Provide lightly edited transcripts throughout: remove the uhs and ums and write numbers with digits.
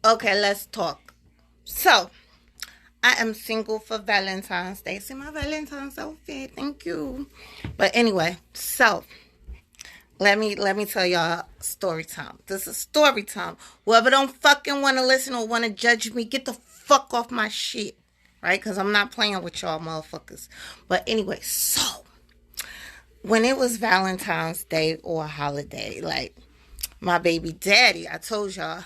Okay, let's talk. So, I am single for Valentine's Day. See my Valentine's outfit. Thank you. But anyway, so let me tell y'all story time. This is story time. Whoever don't fucking want to listen or want to judge me, get the fuck off my shit. Right? Because I'm not playing with y'all motherfuckers. But anyway, so when it was Valentine's Day or a holiday, like my baby daddy, I told y'all,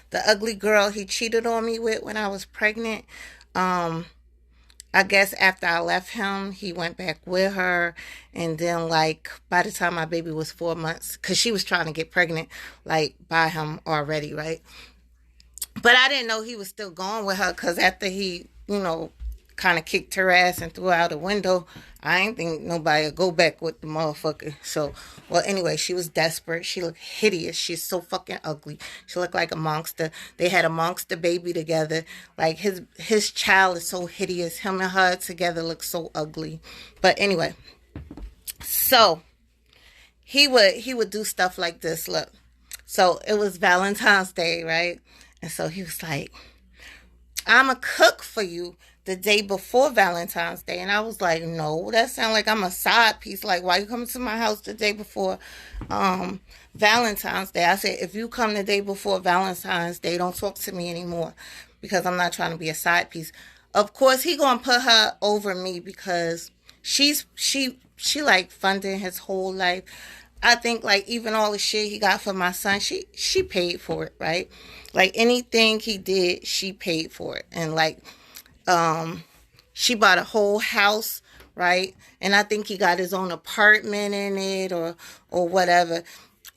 the ugly girl he cheated on me with when I was pregnant. Um, I guess after I left him, he went back with her, and then like by the time my baby was 4 months, cause she was trying to get pregnant, like by him already, right? But I didn't know he was still going with her, cause after he, kind of kicked her ass and threw her out the window, I ain't think nobody would go back with the motherfucker. So, well, anyway, she was desperate. She looked hideous. She's so fucking ugly. She looked like a monster. They had a monster baby together. Like his child is so hideous. Him and her together look so ugly. But anyway, so he would do stuff like this. Look, so it was Valentine's Day, right? And so he was like, I'm a cook for you the day before Valentine's Day. And I was like, no, that sounds like I'm a side piece. Like, why you coming to my house the day before um, Valentine's Day? I said, if you come the day before Valentine's Day, don't talk to me anymore because I'm not trying to be a side piece. Of course, he gonna put her over me because she like funding his whole life. I think like even all the shit he got for my son, she paid for it, right? Like anything he did, she paid for it. And like um she bought a whole house, right? And I think he got his own apartment in it or whatever.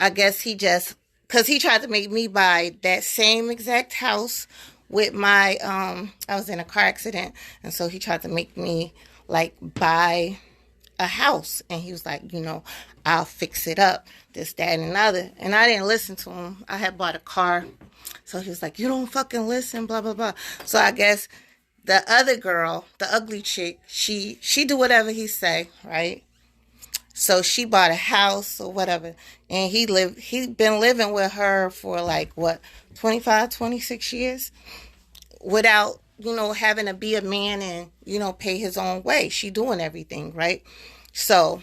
I guess he just cuz he tried to make me buy that same exact house with my I was in a car accident, and so he tried to make me like buy a house, and he was like, I'll fix it up, this, that, and another. And I didn't listen to him. I had bought a car. So he was like, you don't fucking listen, blah, blah, blah. So I guess the other girl, the ugly chick, she do whatever he say, right? So she bought a house or whatever. And he been living with her for like what, 25, 26 years without, having to be a man and, pay his own way. She doing everything, right? So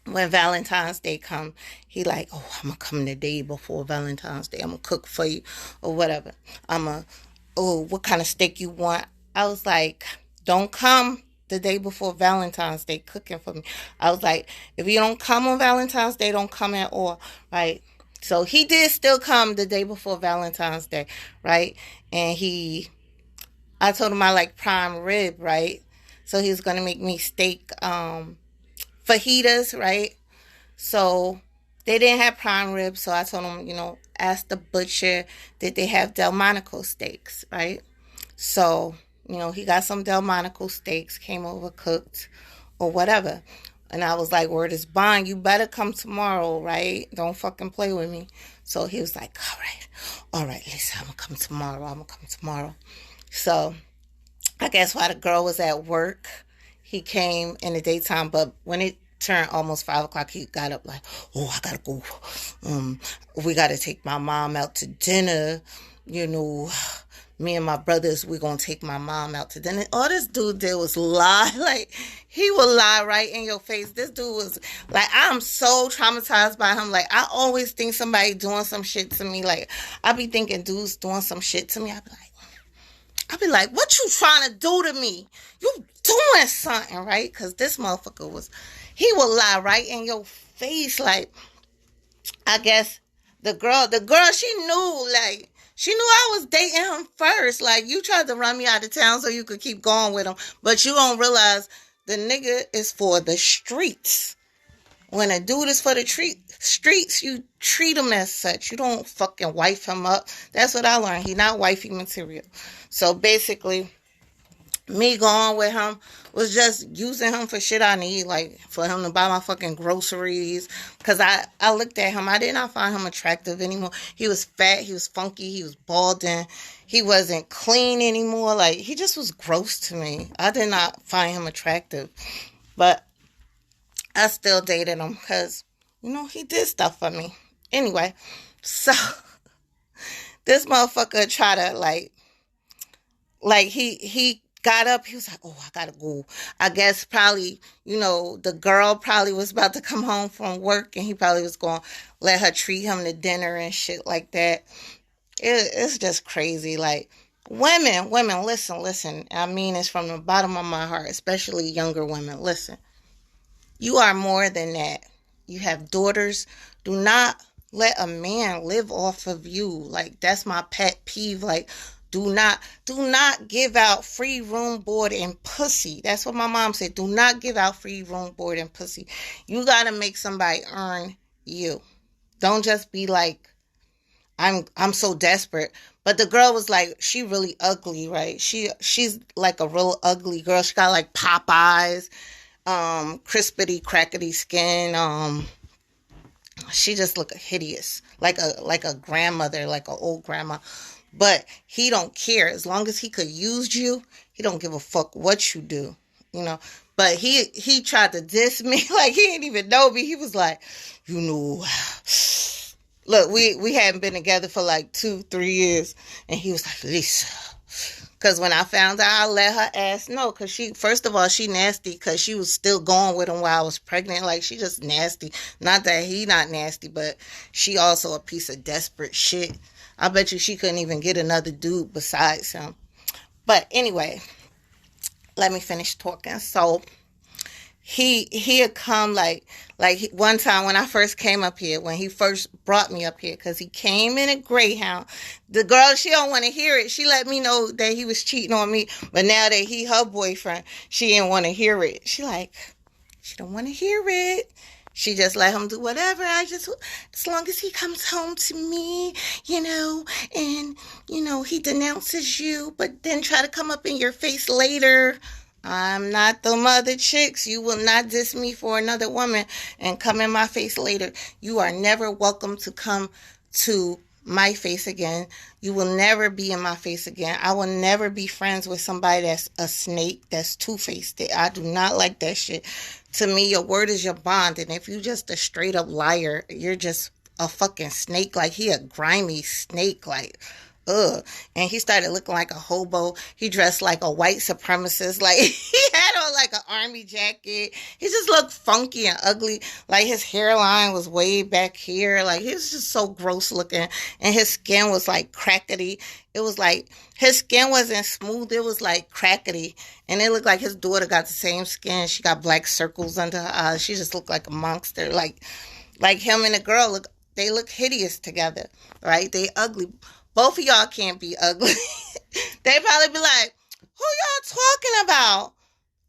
when Valentine's Day come, he like, oh, I'm gonna come the day before Valentine's Day. I'm gonna cook for you or whatever. Oh, what kind of steak you want? I was like, don't come the day before Valentine's Day cooking for me. I was like, if you don't come on Valentine's Day, don't come at all, right? So he did still come the day before Valentine's Day, right? And I told him I like prime rib, right? So he was gonna make me steak, fajitas, right? So they didn't have prime rib, so I told them, ask the butcher did they have Delmonico steaks, right? So, he got some Delmonico steaks, came over cooked or whatever. And I was like, word is bond, you better come tomorrow, right? Don't fucking play with me. So he was like, all right, listen, I'm gonna come tomorrow. I'm gonna come tomorrow. So I guess while the girl was at work, he came in the daytime, but when it turned almost 5 o'clock, he got up like, oh, I gotta go. We gotta take my mom out to dinner. You know, me and my brothers, we're gonna take my mom out to dinner. All this dude did was lie. Like, he would lie right in your face. This dude was like, I'm so traumatized by him. Like, I always think somebody doing some shit to me. Like, I be thinking dudes doing some shit to me. I be like, what you trying to do to me? You doing something, right? Because this motherfucker he will lie right in your face. Like, I guess the girl, she knew I was dating him first. Like, you tried to run me out of town so you could keep going with him. But you don't realize the nigga is for the streets. When a dude is for the streets, you treat him as such. You don't fucking wife him up. That's what I learned. He not wifey material. So basically, me going with him was just using him for shit I need, like for him to buy my fucking groceries. Cause I looked at him, I did not find him attractive anymore. He was fat, he was funky, he was balding, he wasn't clean anymore. Like, he just was gross to me. I did not find him attractive, but I still dated him because he did stuff for me. Anyway, so This motherfucker try to he got up. He was like, "Oh, I gotta go." I guess probably, the girl probably was about to come home from work, and he probably was going to let her treat him to dinner and shit like that. It's just crazy. Like, women, listen. I mean, it's from the bottom of my heart, especially younger women. Listen, you are more than that. You have daughters. Do not let a man live off of you. Like, that's my pet peeve. Like, do not give out free room, board, and pussy. That's what my mom said. Do not give out free room, board, and pussy. You gotta make somebody earn you. Don't just be like, I'm so desperate. But the girl was like, she really ugly, right? She's like a real ugly girl. She got like pop eyes, crispity, crackety skin. She just looked hideous, like a grandmother, like an old grandma. But he don't care. As long as he could use you, he don't give a fuck what you do, you know. But he tried to diss me like he didn't even know me. He was like, you know, look, we hadn't been together for like 2-3 years, and he was like, Lisa. Because when I found out, I let her ass know. Because first of all, she nasty because she was still going with him while I was pregnant. Like, she just nasty. Not that he not nasty, but she also a piece of desperate shit. I bet you she couldn't even get another dude besides him. But anyway, let me finish talking. So he had come like one time when I first came up here, when he first brought me up here, because he came in a Greyhound. The girl, she don't want to hear it. She let me know that he was cheating on me, but now that he her boyfriend, she didn't want to hear it. She don't want to hear it. She just let him do whatever. As long as he comes home to me, and, he denounces you, but then try to come up in your face later. I'm not the mother chicks. You will not diss me for another woman and come in my face later. You are never welcome to come to my face again. You will never be in my face again. I will never be friends with somebody that's a snake, that's two-faced. I do not like that shit. To me, your word is your bond. And if you just a straight up liar, you're just a fucking snake. Like, he a grimy snake. Like, ugh. And he started looking like a hobo. He dressed like a white supremacist. Like, he had on like an army jacket. He just looked funky and ugly. Like, his hairline was way back here. Like, he was just so gross looking. And his skin was like crackety. It was like, his skin wasn't smooth. It was like crackety. And it looked like his daughter got the same skin. She got black circles under her eyes. She just looked like a monster. Like him and the girl, they look hideous together, right? They ugly. Both of y'all can't be ugly. They probably be like, who y'all talking about?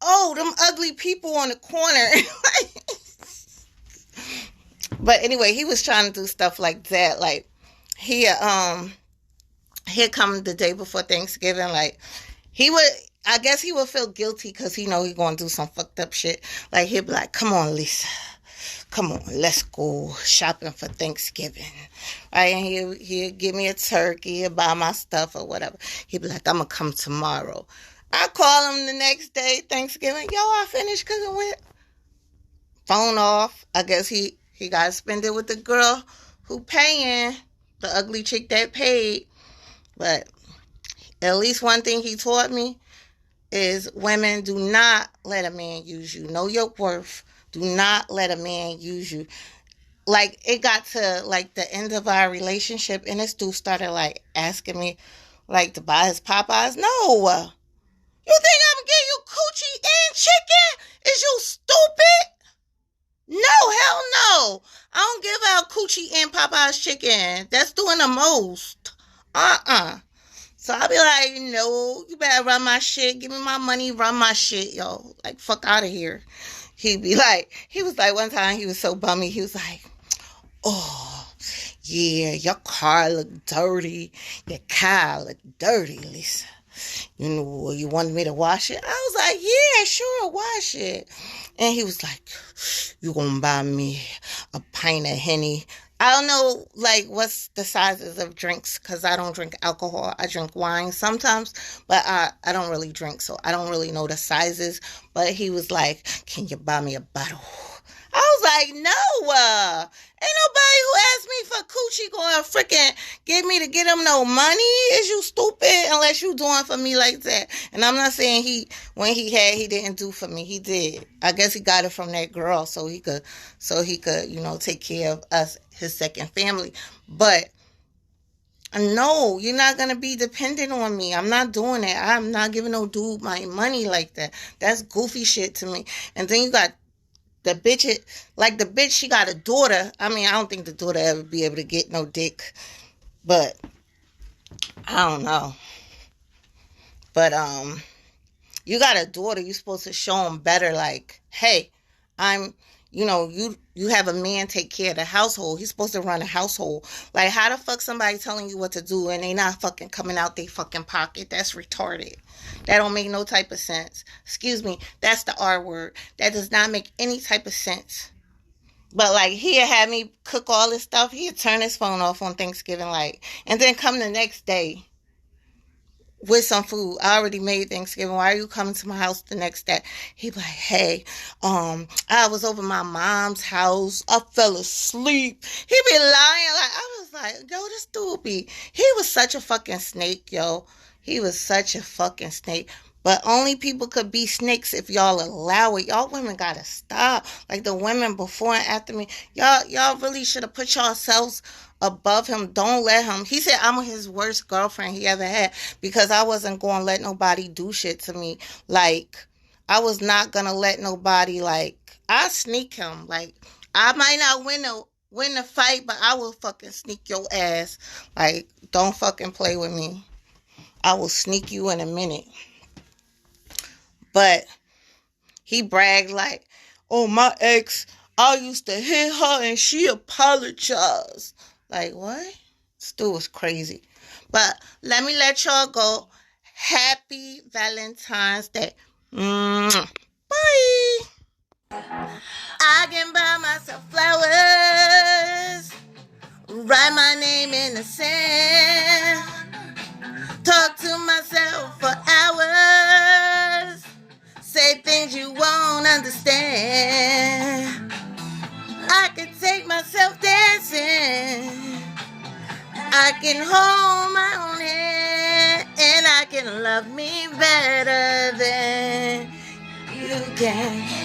Oh, them ugly people on the corner. But anyway, he was trying to do stuff like that. Like, he'd come the day before Thanksgiving. Like, I guess he would feel guilty because he know he going to do some fucked up shit. Like, he'd be like, come on, Lisa. Come on, let's go shopping for Thanksgiving. Right? And he'd give me a turkey, he'd buy my stuff or whatever. He'd be like, I'm going to come tomorrow. I call him the next day, Thanksgiving. Yo, I finished cooking with. Phone off. I guess he got to spend it with the girl who paying. The ugly chick that paid. But at least one thing he taught me is, women, do not let a man use you. Know your worth. Do not let a man use you. Like, it got to, like, the end of our relationship, and this dude started, like, asking me, like, to buy his Popeyes. No. You think I'm getting you coochie and chicken? Is you stupid? No, hell no. I don't give out coochie and Popeyes chicken. That's doing the most. So I'll be like, no, you better run my shit. Give me my money, run my shit, yo. Like, fuck out of here. He was like, one time he was so bummy. He was like, oh, yeah, your car look dirty. Your car look dirty, Lisa. You wanted me to wash it? I was like, yeah, sure, wash it. And he was like, you gonna buy me a pint of Henny? I don't know, like, what's the sizes of drinks, because I don't drink alcohol. I drink wine sometimes, but I don't really drink, so I don't really know the sizes. But he was like, can you buy me a bottle I was like, no, ain't nobody who asked me for coochie going freaking get me to get him no money. Is you stupid? Unless you doing for me like that. And I'm not saying when he didn't do for me. He did. I guess he got it from that girl so he could take care of us, his second family. But no, you're not gonna be dependent on me. I'm not doing that. I'm not giving no dude my money like that. That's goofy shit to me. And then you got the bitch, like the bitch, she got a daughter. I mean, I don't think the daughter ever be able to get no dick, but I don't know. But you got a daughter. You supposed to show them better. Like, hey, I'm, you have a man take care of the household. He's supposed to run a household. Like, how the fuck somebody telling you what to do and they not fucking coming out they fucking pocket? That's retarded. That don't make no type of sense. Excuse me. That's the R word. That does not make any type of sense. But like he'd have me cook all this stuff. He'd turn his phone off on Thanksgiving, like, and then come the next day with some food. I already made Thanksgiving. Why are you coming to my house the next day? He be like, hey, I was over my mom's house. I fell asleep. He be lying. Like, I was like, yo, this dude be, he was such a fucking snake, yo. He was such a fucking snake. But only people could be snakes if y'all allow it. Y'all women gotta stop. Like the women before and after me. Y'all really should have put yourselves above him. Don't let him. He said I'm his worst girlfriend he ever had because I wasn't going to let nobody do shit to me. Like, I was not going to let nobody, like, I sneak him. Like, I might not win the fight, but I will fucking sneak your ass. Like, don't fucking play with me. I will sneak you in a minute. But he bragged like, oh, my ex, I used to hit her and she apologized. Like, what? This dude was crazy. But let me let y'all go. Happy Valentine's Day. Bye. I can buy myself flowers. Write my name in the sand. Talk to myself for hours. Say things you won't understand. I can take myself dancing. I can hold my own hand. And I can love me better than you can.